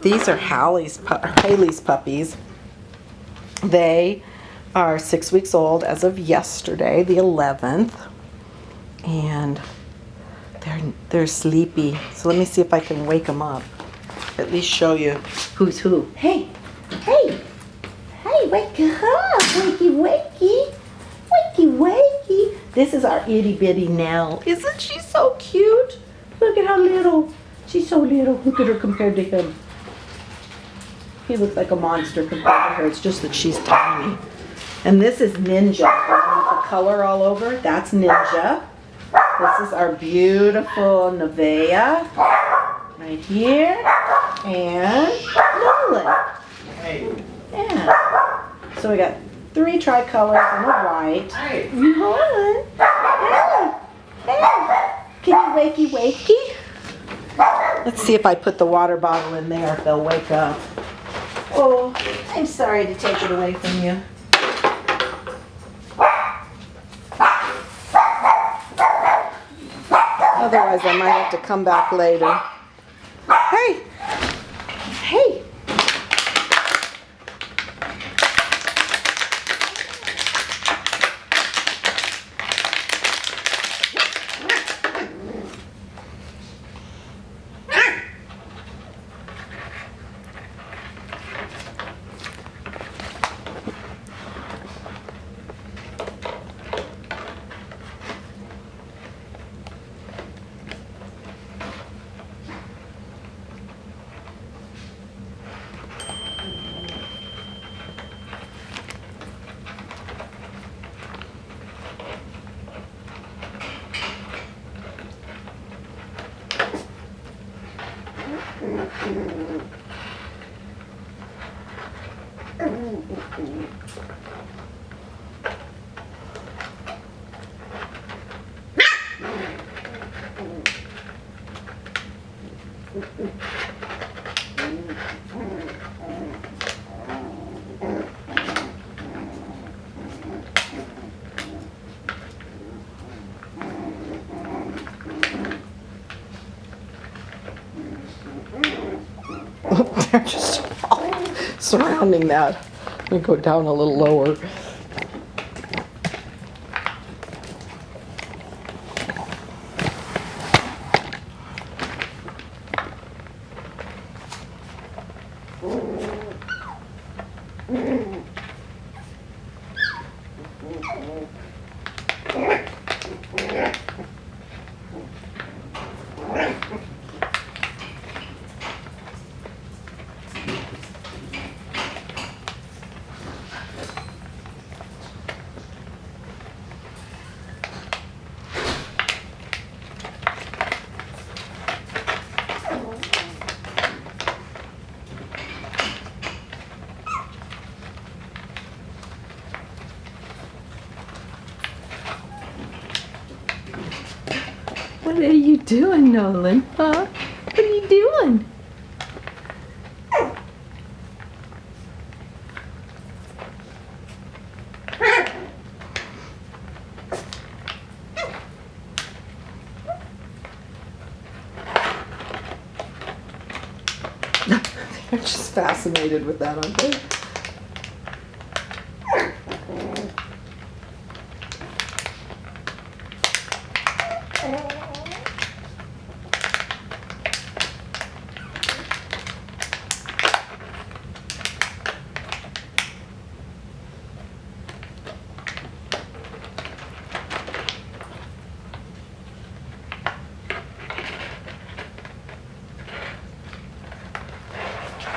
These are Haylie's puppies. They are 6 weeks old as of yesterday, the 11th, and they're sleepy. So let me see if I can wake them up. At least show you who's who. Hey, hey, hey, wake up, wakey, wakey, wakey, wakey. This is our itty bitty Nell. Isn't she so cute? Look at how little. She's so little. Look at her compared to him. He looks like a monster compared to her. It's just that she's tiny. And this is Ninja. With the color all over, that's Ninja. This is our beautiful Nevaeh. Right here. And Nolan. Hey. Yeah. So we got 3 tricolors and a white. Hey. Nolan. Hey. Hey. Can you wakey wakey? Let's see if I put the water bottle in there if they'll wake up. Oh, I'm sorry to take it away from you. Otherwise, I might have to come back later. Hey! Hey! They're just all surrounding that. Let me go down a little lower. What are you doing, Nolan? Huh? What are you doing? They're just fascinated with that, aren't they?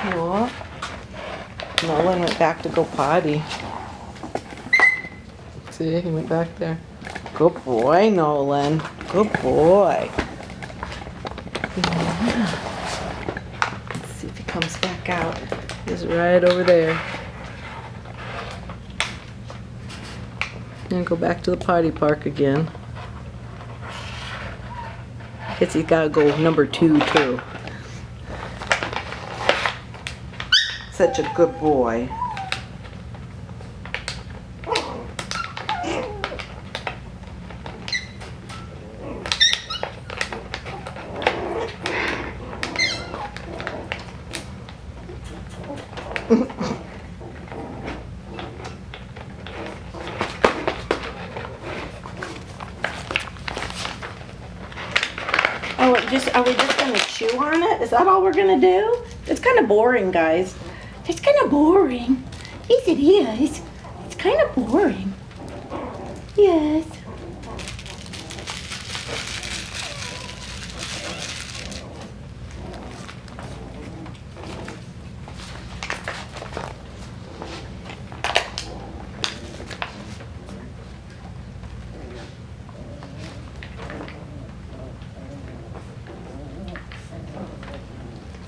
Aw. Nolan went back to go potty. See, he went back there. Good boy, Nolan. Good boy. Yeah. Let's see if he comes back out. He's right over there. And go back to the potty park again. Guess he's got to go number 2 too. Such a good boy. Oh, are we just gonna chew on it? Is that all we're gonna do? It's kind of boring, guys. It's kind of boring. Yes, it is. It's kind of boring. Yes.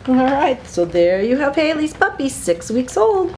All right, so there you have Haylie's puppy, 6 weeks old.